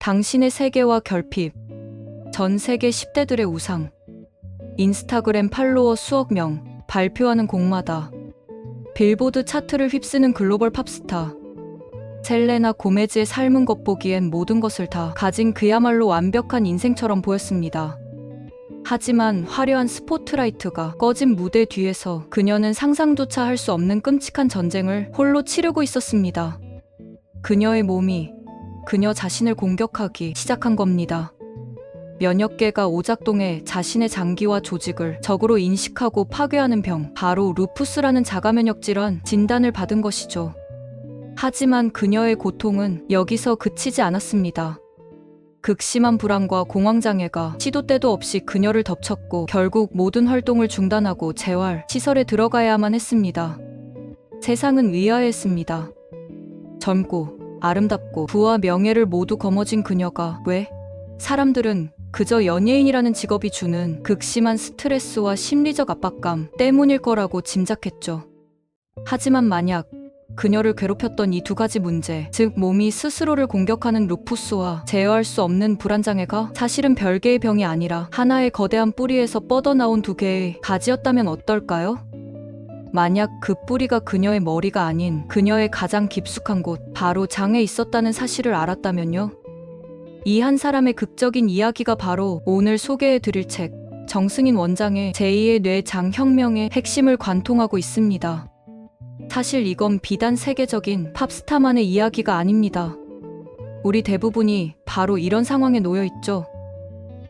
당신의 세계와 결핍. 전 세계 10대들의 우상. 인스타그램 팔로워 수억 명. 발표하는 곡마다. 빌보드 차트를 휩쓰는 글로벌 팝스타. 셀레나 고메즈의 삶은 겉보기엔 모든 것을 다 가진 그야말로 완벽한 인생처럼 보였습니다. 하지만 화려한 스포트라이트가 꺼진 무대 뒤에서 그녀는 상상조차 할 수 없는 끔찍한 전쟁을 홀로 치르고 있었습니다. 그녀의 몸이 그녀 자신을 공격하기 시작한 겁니다. 면역계가 오작동해 자신의 장기와 조직을 적으로 인식하고 파괴하는 병, 바로 루푸스라는 자가면역 질환 진단을 받은 것이죠. 하지만 그녀의 고통은 여기서 그치지 않았습니다. 극심한 불안과 공황장애가 시도 때도 없이 그녀를 덮쳤고 결국 모든 활동을 중단하고 재활 시설에 들어가야만 했습니다. 세상은 의아해했습니다. 젊고 아름답고 부와 명예를 모두 거머쥔 그녀가 왜? 사람들은 그저 연예인이라는 직업이 주는 극심한 스트레스와 심리적 압박감 때문일 거라고 짐작했죠. 하지만 만약 그녀를 괴롭혔던 이 두 가지 문제, 즉 몸이 스스로를 공격하는 루푸스와 제어할 수 없는 불안장애가 사실은 별개의 병이 아니라 하나의 거대한 뿌리에서 뻗어나온 두 개의 가지였다면 어떨까요? 만약 그 뿌리가 그녀의 머리가 아닌 그녀의 가장 깊숙한 곳, 바로 장에 있었다는 사실을 알았다면요? 이 한 사람의 극적인 이야기가 바로 오늘 소개해드릴 책, 정승인 원장의 제2의 뇌장 혁명의 핵심을 관통하고 있습니다. 사실 이건 비단 세계적인 팝스타만의 이야기가 아닙니다. 우리 대부분이 바로 이런 상황에 놓여 있죠.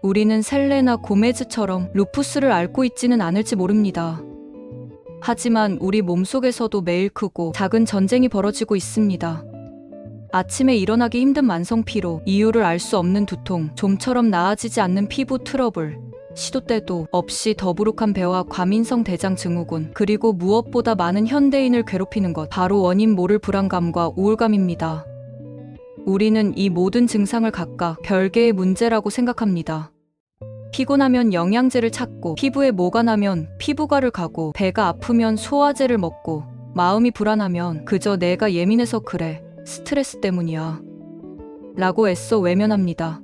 우리는 셀레나 고메즈처럼 루푸스를 앓고 있지는 않을지 모릅니다. 하지만 우리 몸속에서도 매일 크고 작은 전쟁이 벌어지고 있습니다. 아침에 일어나기 힘든 만성 피로, 이유를 알 수 없는 두통, 좀처럼 나아지지 않는 피부 트러블, 시도 때도 없이 더부룩한 배와 과민성 대장 증후군, 그리고 무엇보다 많은 현대인을 괴롭히는 것, 바로 원인 모를 불안감과 우울감입니다. 우리는 이 모든 증상을 각각 별개의 문제라고 생각합니다. 피곤하면 영양제를 찾고, 피부에 뭐가 나면 피부과를 가고, 배가 아프면 소화제를 먹고, 마음이 불안하면 그저 내가 예민해서 그래, 스트레스 때문이야 라고 애써 외면합니다.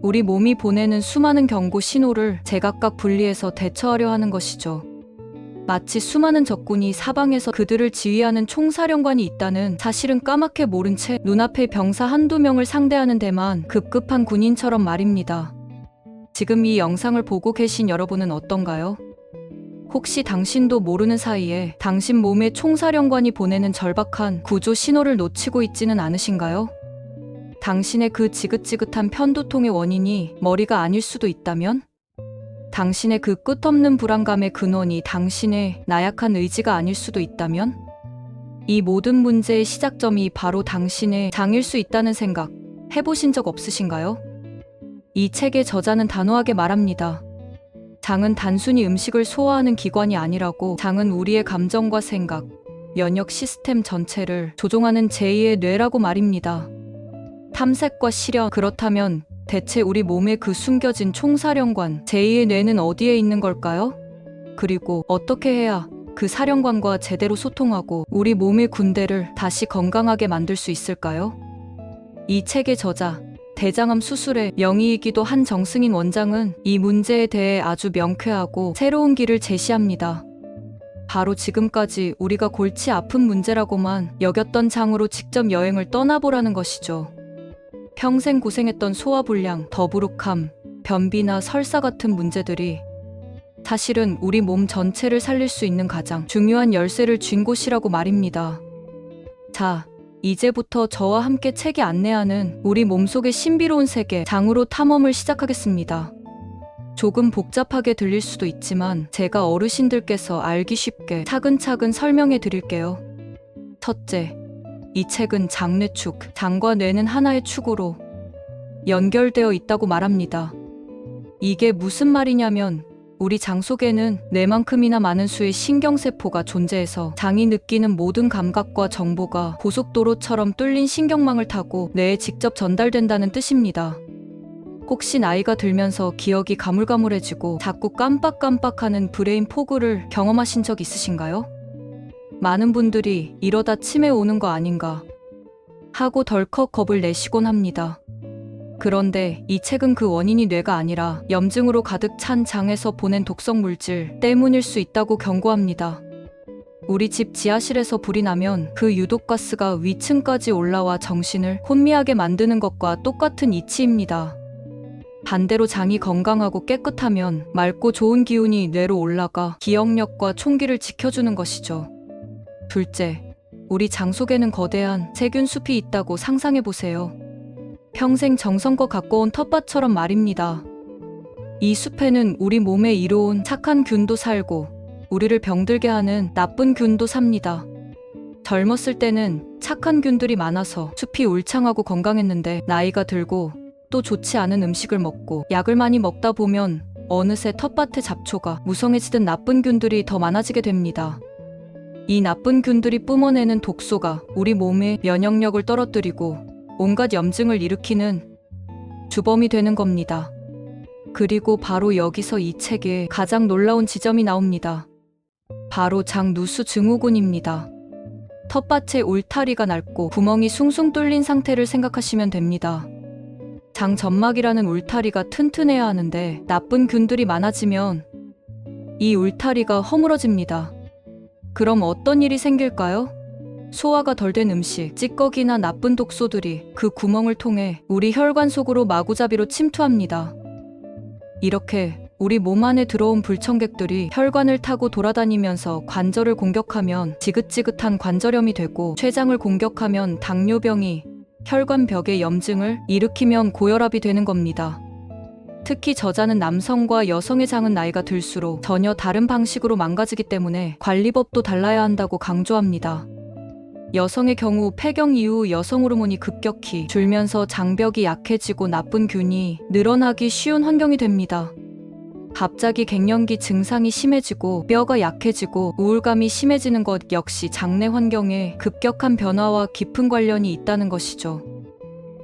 우리 몸이 보내는 수많은 경고 신호를 제각각 분리해서 대처하려 하는 것이죠. 마치 수많은 적군이 사방에서 그들을 지휘하는 총사령관이 있다는 사실은 까맣게 모른 채 눈앞의 병사 한두 명을 상대하는 데만 급급한 군인처럼 말입니다. 지금 이 영상을 보고 계신 여러분은 어떤가요? 혹시 당신도 모르는 사이에 당신 몸의 총사령관이 보내는 절박한 구조 신호를 놓치고 있지는 않으신가요? 당신의 그 지긋지긋한 편두통의 원인이 머리가 아닐 수도 있다면? 당신의 그 끝없는 불안감의 근원이 당신의 나약한 의지가 아닐 수도 있다면? 이 모든 문제의 시작점이 바로 당신의 장일 수 있다는 생각 해보신 적 없으신가요? 이 책의 저자는 단호하게 말합니다. 장은 단순히 음식을 소화하는 기관이 아니라고. 장은 우리의 감정과 생각, 면역 시스템 전체를 조종하는 제2의 뇌라고 말입니다. 탐색과 실현, 그렇다면 대체 우리 몸의 그 숨겨진 총사령관, 제2의 뇌는 어디에 있는 걸까요? 그리고 어떻게 해야 그 사령관과 제대로 소통하고 우리 몸의 군대를 다시 건강하게 만들 수 있을까요? 이 책의 저자, 대장암 수술의 명의이기도 한 정승인 원장은 이 문제에 대해 아주 명쾌하고 새로운 길을 제시합니다. 바로 지금까지 우리가 골치 아픈 문제라고만 여겼던 장으로 직접 여행을 떠나보라는 것이죠. 평생 고생했던 소화불량, 더부룩함, 변비나 설사 같은 문제들이 사실은 우리 몸 전체를 살릴 수 있는 가장 중요한 열쇠를 쥔 곳이라고 말입니다. 자, 이제부터 저와 함께 책이 안내하는 우리 몸속의 신비로운 세계 장으로 탐험을 시작하겠습니다. 조금 복잡하게 들릴 수도 있지만 제가 어르신들께서 알기 쉽게 차근차근 설명해 드릴게요. 첫째, 이 책은 장뇌축, 장과 뇌는 하나의 축으로 연결되어 있다고 말합니다. 이게 무슨 말이냐면 우리 장 속에는 뇌만큼이나 많은 수의 신경세포가 존재해서 장이 느끼는 모든 감각과 정보가 고속도로처럼 뚫린 신경망을 타고 뇌에 직접 전달된다는 뜻입니다. 혹시 나이가 들면서 기억이 가물가물해지고 자꾸 깜빡깜빡하는 브레인 포그를 경험하신 적 있으신가요? 많은 분들이 이러다 치매 오는 거 아닌가 하고 덜컥 겁을 내시곤 합니다. 그런데 이 책은 그 원인이 뇌가 아니라 염증으로 가득 찬 장에서 보낸 독성 물질 때문일 수 있다고 경고합니다. 우리 집 지하실에서 불이 나면 그 유독가스가 위층까지 올라와 정신을 혼미하게 만드는 것과 똑같은 이치입니다. 반대로 장이 건강하고 깨끗하면 맑고 좋은 기운이 뇌로 올라가 기억력과 총기를 지켜주는 것이죠. 둘째, 우리 장 속에는 거대한 세균 숲이 있다고 상상해보세요. 평생 정성껏 가꿔온 텃밭처럼 말입니다. 이 숲에는 우리 몸에 이로운 착한 균도 살고 우리를 병들게 하는 나쁜 균도 삽니다. 젊었을 때는 착한 균들이 많아서 숲이 울창하고 건강했는데 나이가 들고 또 좋지 않은 음식을 먹고 약을 많이 먹다 보면 어느새 텃밭의 잡초가 무성해지듯 나쁜 균들이 더 많아지게 됩니다. 이 나쁜 균들이 뿜어내는 독소가 우리 몸의 면역력을 떨어뜨리고 온갖 염증을 일으키는 주범이 되는 겁니다. 그리고 바로 여기서 이 책에 가장 놀라운 지점이 나옵니다. 바로 장누수 증후군입니다. 텃밭에 울타리가 낡고 구멍이 숭숭 뚫린 상태를 생각하시면 됩니다. 장 점막이라는 울타리가 튼튼해야 하는데 나쁜 균들이 많아지면 이 울타리가 허물어집니다. 그럼 어떤 일이 생길까요? 소화가 덜 된 음식, 찌꺼기나 나쁜 독소들이 그 구멍을 통해 우리 혈관 속으로 마구잡이로 침투합니다. 이렇게 우리 몸 안에 들어온 불청객들이 혈관을 타고 돌아다니면서 관절을 공격하면 지긋지긋한 관절염이 되고 췌장을 공격하면 당뇨병이, 혈관벽에 염증을 일으키면 고혈압이 되는 겁니다. 특히 저자는 남성과 여성의 장은 나이가 들수록 전혀 다른 방식으로 망가지기 때문에 관리법도 달라야 한다고 강조합니다. 여성의 경우 폐경 이후 여성 호르몬이 급격히 줄면서 장벽이 약해지고 나쁜 균이 늘어나기 쉬운 환경이 됩니다. 갑자기 갱년기 증상이 심해지고 뼈가 약해지고 우울감이 심해지는 것 역시 장내 환경의 급격한 변화와 깊은 관련이 있다는 것이죠.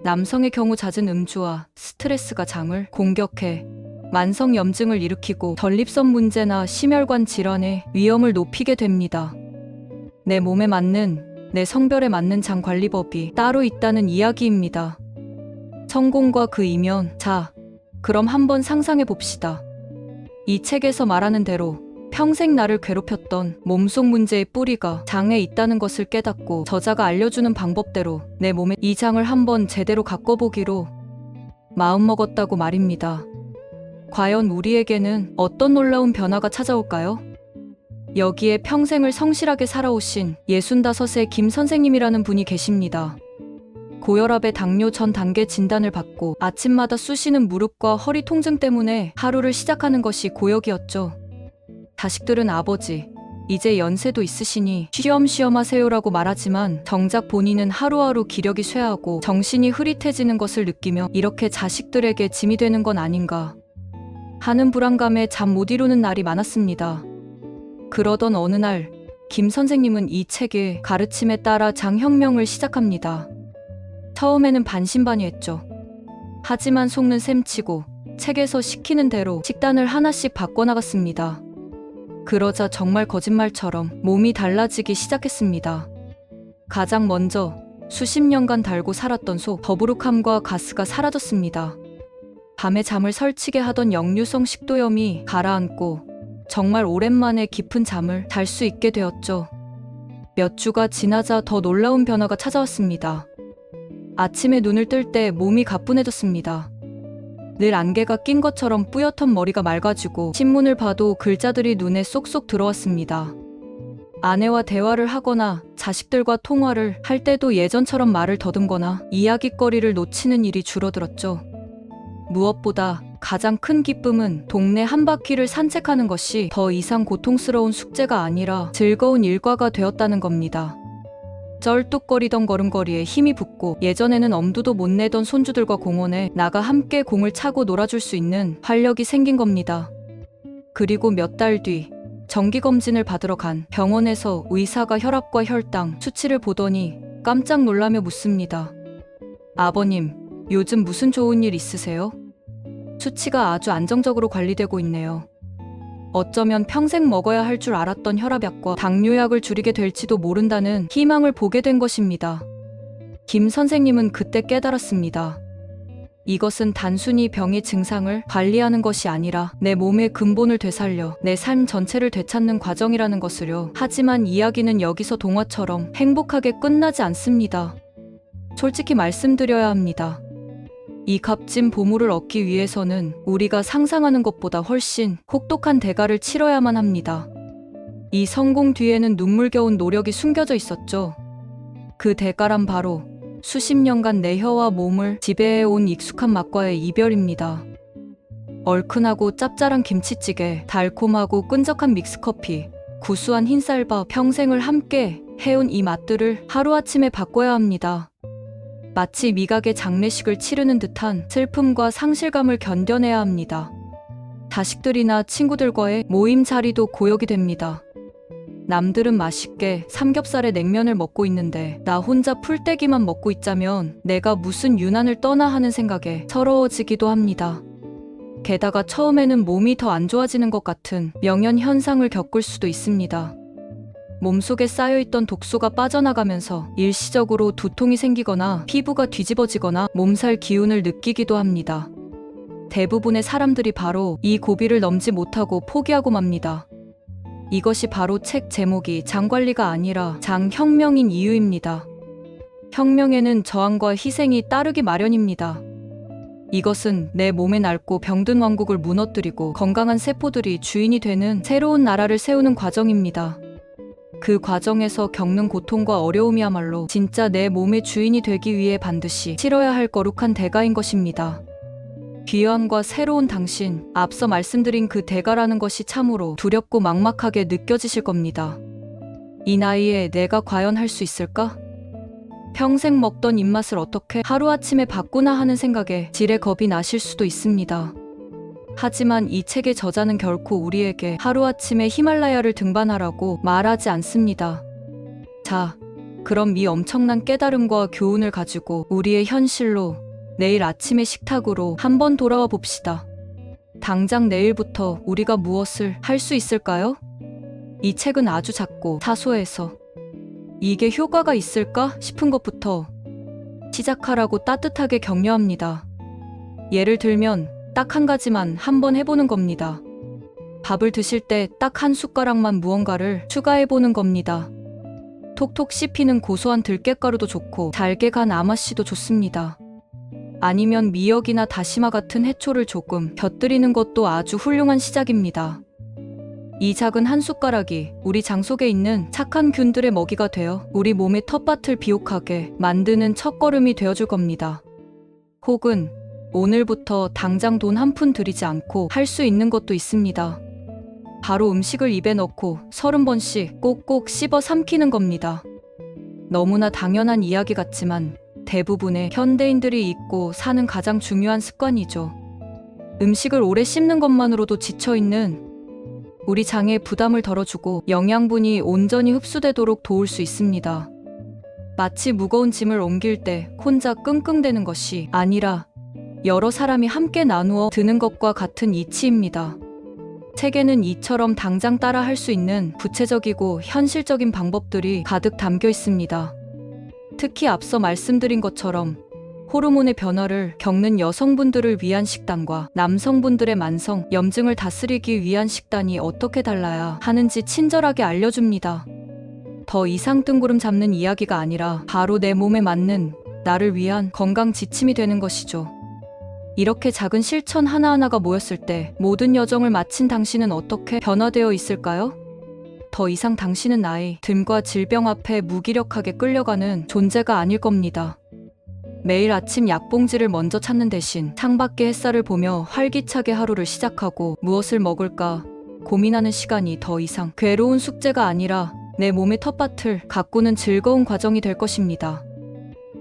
남성의 경우 잦은 음주와 스트레스가 장을 공격해 만성 염증을 일으키고 전립선 문제나 심혈관 질환의 위험을 높이게 됩니다. 내 몸에 맞는, 내 성별에 맞는 장 관리법이 따로 있다는 이야기입니다. 성공과 그 이면, 자, 그럼 한번 상상해 봅시다. 이 책에서 말하는 대로 평생 나를 괴롭혔던 몸속 문제의 뿌리가 장에 있다는 것을 깨닫고 저자가 알려주는 방법대로 내 몸에 이 장을 한번 제대로 가꿔보기로 마음먹었다고 말입니다. 과연 우리에게는 어떤 놀라운 변화가 찾아올까요? 여기에 평생을 성실하게 살아오신 65의 김 선생님이라는 분이 계십니다. 고혈압의 당뇨 전 단계 진단을 받고 아침마다 쑤시는 무릎과 허리 통증 때문에 하루를 시작하는 것이 고역이었죠. 자식들은 아버지, 이제 연세도 있으시니 쉬엄쉬엄 하세요라고 말하지만 정작 본인은 하루하루 기력이 쇠하고 정신이 흐릿해지는 것을 느끼며 이렇게 자식들에게 짐이 되는 건 아닌가 하는 불안감에 잠 못 이루는 날이 많았습니다. 그러던 어느 날 김 선생님은 이 책의 가르침에 따라 장혁명을 시작합니다. 처음에는 반신반의했죠. 하지만 속는 셈치고 책에서 시키는 대로 식단을 하나씩 바꿔나갔습니다. 그러자 정말 거짓말처럼 몸이 달라지기 시작했습니다. 가장 먼저 수십 년간 달고 살았던 속 더부룩함과 가스가 사라졌습니다. 밤에 잠을 설치게 하던 역류성 식도염이 가라앉고 정말 오랜만에 깊은 잠을 잘 수 있게 되었죠. 몇 주가 지나자 더 놀라운 변화가 찾아왔습니다. 아침에 눈을 뜰 때 몸이 가뿐해졌습니다. 늘 안개가 낀 것처럼 뿌옇던 머리가 맑아지고 신문을 봐도 글자들이 눈에 쏙쏙 들어왔습니다. 아내와 대화를 하거나 자식들과 통화를 할 때도 예전처럼 말을 더듬거나 이야깃거리를 놓치는 일이 줄어들었죠. 무엇보다 가장 큰 기쁨은 동네 한 바퀴를 산책하는 것이 더 이상 고통스러운 숙제가 아니라 즐거운 일과가 되었다는 겁니다. 쩔뚝거리던 걸음걸이에 힘이 붙고 예전에는 엄두도 못 내던 손주들과 공원에 나가 함께 공을 차고 놀아줄 수 있는 활력이 생긴 겁니다. 그리고 몇 달 뒤 정기검진을 받으러 간 병원에서 의사가 혈압과 혈당 수치를 보더니 깜짝 놀라며 묻습니다. 아버님, 요즘 무슨 좋은 일 있으세요? 수치가 아주 안정적으로 관리되고 있네요. 어쩌면 평생 먹어야 할 줄 알았던 혈압약과 당뇨약을 줄이게 될지도 모른다는 희망을 보게 된 것입니다. 김 선생님은 그때 깨달았습니다. 이것은 단순히 병의 증상을 관리하는 것이 아니라 내 몸의 근본을 되살려 내 삶 전체를 되찾는 과정이라는 것을요. 하지만 이야기는 여기서 동화처럼 행복하게 끝나지 않습니다. 솔직히 말씀드려야 합니다. 이 값진 보물을 얻기 위해서는 우리가 상상하는 것보다 훨씬 혹독한 대가를 치러야만 합니다. 이 성공 뒤에는 눈물겨운 노력이 숨겨져 있었죠. 그 대가란 바로 수십 년간 내 혀와 몸을 지배해온 익숙한 맛과의 이별입니다. 얼큰하고 짭짤한 김치찌개, 달콤하고 끈적한 믹스커피, 구수한 흰쌀밥, 평생을 함께 해온 이 맛들을 하루아침에 바꿔야 합니다. 마치 미각의 장례식을 치르는 듯한 슬픔과 상실감을 견뎌내야 합니다. 자식들이나 친구들과의 모임 자리도 고역이 됩니다. 남들은 맛있게 삼겹살에 냉면을 먹고 있는데 나 혼자 풀떼기만 먹고 있자면 내가 무슨 유난을 떠나 하는 생각에 서러워지기도 합니다. 게다가 처음에는 몸이 더 안 좋아지는 것 같은 명현 현상을 겪을 수도 있습니다. 몸속에 쌓여있던 독소가 빠져나가면서 일시적으로 두통이 생기거나 피부가 뒤집어지거나 몸살 기운을 느끼기도 합니다. 대부분의 사람들이 바로 이 고비를 넘지 못하고 포기하고 맙니다. 이것이 바로 책 제목이 장관리가 아니라 장혁명인 이유입니다. 혁명에는 저항과 희생이 따르기 마련입니다. 이것은 내 몸에 낡고 병든 왕국을 무너뜨리고 건강한 세포들이 주인이 되는 새로운 나라를 세우는 과정입니다. 그 과정에서 겪는 고통과 어려움이야말로 진짜 내 몸의 주인이 되기 위해 반드시 치러야 할 거룩한 대가인 것입니다. 귀환과 새로운 당신, 앞서 말씀드린 그 대가라는 것이 참으로 두렵고 막막하게 느껴지실 겁니다. 이 나이에 내가 과연 할 수 있을까? 평생 먹던 입맛을 어떻게 하루아침에 바꾸나 하는 생각에 지레 겁이 나실 수도 있습니다. 하지만 이 책의 저자는 결코 우리에게 하루아침에 히말라야를 등반하라고 말하지 않습니다. 자, 그럼 이 엄청난 깨달음과 교훈을 가지고 우리의 현실로 내일 아침의 식탁으로 한번 돌아와 봅시다. 당장 내일부터 우리가 무엇을 할 수 있을까요? 이 책은 아주 작고 사소해서 이게 효과가 있을까 싶은 것부터 시작하라고 따뜻하게 격려합니다. 예를 들면 딱 한 가지만 한번 해보는 겁니다. 밥을 드실 때 딱 한 숟가락만 무언가를 추가해보는 겁니다. 톡톡 씹히는 고소한 들깨가루도 좋고 잘게 간 아마씨도 좋습니다. 아니면 미역이나 다시마 같은 해초를 조금 곁들이는 것도 아주 훌륭한 시작입니다. 이 작은 한 숟가락이 우리 장 속에 있는 착한 균들의 먹이가 되어 우리 몸의 텃밭을 비옥하게 만드는 첫걸음이 되어줄 겁니다. 혹은 오늘부터 당장 돈 한 푼 들이지 않고 할 수 있는 것도 있습니다. 바로 음식을 입에 넣고 30번씩 꼭꼭 씹어 삼키는 겁니다. 너무나 당연한 이야기 같지만 대부분의 현대인들이 잊고 사는 가장 중요한 습관이죠. 음식을 오래 씹는 것만으로도 지쳐있는 우리 장에 부담을 덜어주고 영양분이 온전히 흡수되도록 도울 수 있습니다. 마치 무거운 짐을 옮길 때 혼자 끙끙대는 것이 아니라 여러 사람이 함께 나누어 드는 것과 같은 이치입니다. 책에는 이처럼 당장 따라 할 수 있는 구체적이고 현실적인 방법들이 가득 담겨 있습니다. 특히 앞서 말씀드린 것처럼 호르몬의 변화를 겪는 여성분들을 위한 식단과 남성분들의 만성 염증을 다스리기 위한 식단이 어떻게 달라야 하는지 친절하게 알려줍니다. 더 이상 뜬구름 잡는 이야기가 아니라 바로 내 몸에 맞는 나를 위한 건강 지침이 되는 것이죠. 이렇게 작은 실천 하나하나가 모였을 때 모든 여정을 마친 당신은 어떻게 변화되어 있을까요? 더 이상 당신은 나이, 듦과 질병 앞에 무기력하게 끌려가는 존재가 아닐 겁니다. 매일 아침 약봉지를 먼저 찾는 대신 창밖의 햇살을 보며 활기차게 하루를 시작하고 무엇을 먹을까 고민하는 시간이 더 이상 괴로운 숙제가 아니라 내 몸의 텃밭을 가꾸는 즐거운 과정이 될 것입니다.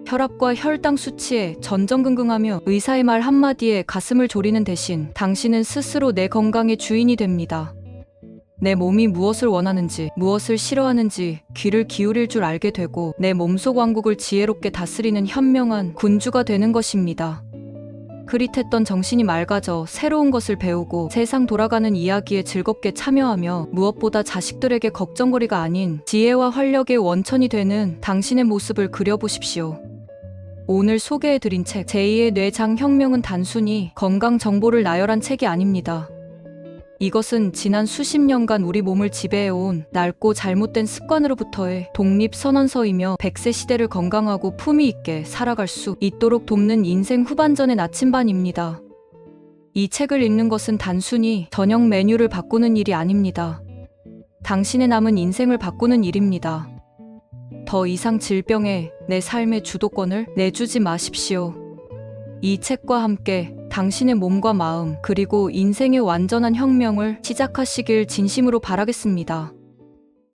혈압과 혈당 수치에 전전긍긍하며 의사의 말 한마디에 가슴을 졸이는 대신 당신은 스스로 내 건강의 주인이 됩니다. 내 몸이 무엇을 원하는지, 무엇을 싫어하는지 귀를 기울일 줄 알게 되고 내 몸속 왕국을 지혜롭게 다스리는 현명한 군주가 되는 것입니다. 흐릿했던 정신이 맑아져 새로운 것을 배우고 세상 돌아가는 이야기에 즐겁게 참여하며 무엇보다 자식들에게 걱정거리가 아닌 지혜와 활력의 원천이 되는 당신의 모습을 그려보십시오. 오늘 소개해드린 책 제2의 뇌장혁명은 단순히 건강 정보를 나열한 책이 아닙니다. 이것은 지난 수십 년간 우리 몸을 지배해온 낡고 잘못된 습관으로부터의 독립선언서이며 100세 시대를 건강하고 품위 있게 살아갈 수 있도록 돕는 인생 후반전의 나침반입니다. 이 책을 읽는 것은 단순히 저녁 메뉴를 바꾸는 일이 아닙니다. 당신의 남은 인생을 바꾸는 일입니다. 더 이상 질병에 내 삶의 주도권을 내주지 마십시오. 이 책과 함께 당신의 몸과 마음 그리고 인생의 완전한 혁명을 시작하시길 진심으로 바라겠습니다.